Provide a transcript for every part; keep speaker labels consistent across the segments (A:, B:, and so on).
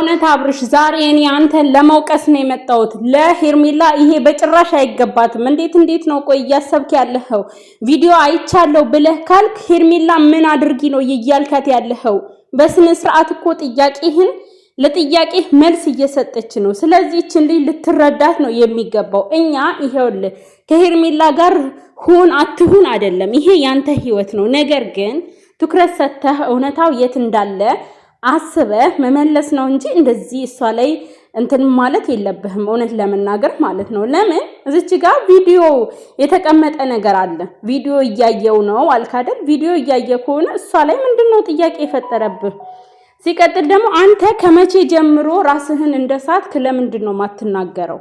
A: የእውነት አብርሽ ዛሬ እኔ አንተን ለማውቀስ ነው የመጣሁት። ለሄርሜላ ይሄ በጭራሽ አይገባትም። እንዴት ነው ቆይ እያሰብክ ያለኸው? ቪዲዮ አይቻለሁ ብለህ ካልክ ሄርሜላ ምን አድርጊ ነው እያልካት ያለኸው? በስነ ስርዓት እኮ ጥያቄህን ለጥያቄህ መልስ እየሰጠች ነው። ስለዚህ እቺን ልጅ ልትረዳት ነው የሚገባው። እኛ ይሄውልህ ከሄርሜላ ጋር ሁን አትሁን አይደለም፣ ይሄ ያንተ ህይወት ነው። ነገር ግን ትኩረት ሰጥተህ እውነታው የት እንዳለ አስበህ መመለስ ነው እንጂ እንደዚህ እሷ ላይ እንትን ማለት የለብህም። እውነት ለመናገር ማለት ነው። ለምን እዚች ጋር ቪዲዮ የተቀመጠ ነገር አለ። ቪዲዮ እያየው ነው አልክ አይደል? ቪዲዮ እያየ ከሆነ እሷ ላይ ምንድነው ጥያቄ የፈጠረብህ? ሲቀጥል ደግሞ አንተ ከመቼ ጀምሮ ራስህን እንደሳትክ ለምንድን ነው ማትናገረው?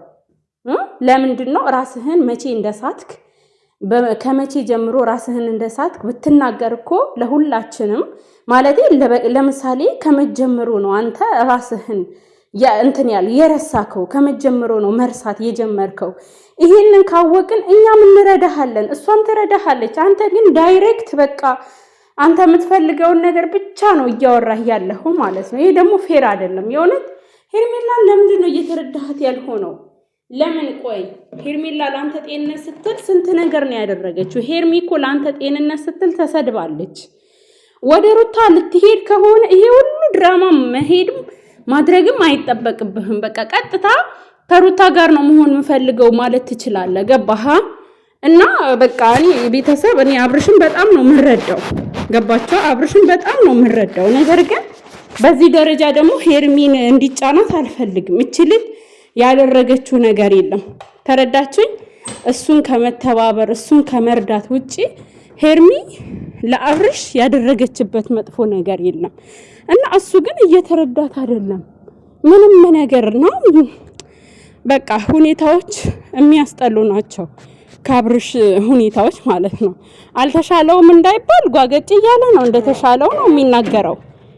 A: ለምንድን ነው ራስህን መቼ እንደሳትክ ከመቼ ጀምሮ ራስህን እንደሳትክ ብትናገር እኮ ለሁላችንም ማለት ለምሳሌ ከመጀመሩ ነው አንተ ራስህን እንትን ያል የረሳከው ከመጀመሩ ነው መርሳት የጀመርከው። ይሄንን ካወቅን እኛም እንረዳሃለን፣ እሷም ትረዳሃለች። አንተ ግን ዳይሬክት በቃ አንተ የምትፈልገውን ነገር ብቻ ነው እያወራህ ያለኸው ማለት ነው። ይሄ ደግሞ ፌር አይደለም። የእውነት ሄርሜላን ለምንድን ነው እየተረዳሃት ያልሆነው? ለምን ቆይ ሄርሜላ ለአንተ ጤንነት ስትል ስንት ነገር ነው ያደረገችው። ሄርሚ እኮ ለአንተ ጤንነት ስትል ተሰድባለች። ወደ ሩታ ልትሄድ ከሆነ ይሄ ሁሉ ድራማ መሄድም ማድረግም አይጠበቅብህም። በቃ ቀጥታ ከሩታ ጋር ነው መሆን የምፈልገው ማለት ትችላለህ። ገባህ? እና በቃ እኔ ቤተሰብ እኔ አብርሽን በጣም ነው የምረዳው። ገባችሁ? አብርሽን በጣም ነው የምረዳው። ነገር ግን በዚህ ደረጃ ደግሞ ሄርሚን እንዲጫናት አልፈልግም። እችልል ያደረገችው ነገር የለም። ተረዳችኝ? እሱን ከመተባበር እሱን ከመርዳት ውጪ ሄርሚ ለአብርሽ ያደረገችበት መጥፎ ነገር የለም። እና እሱ ግን እየተረዳት አይደለም ምንም ነገር ነው። በቃ ሁኔታዎች የሚያስጠሉ ናቸው። ካብርሽ ሁኔታዎች ማለት ነው። አልተሻለውም እንዳይባል ጓገጭ እያለ ነው እንደተሻለው ነው የሚናገረው።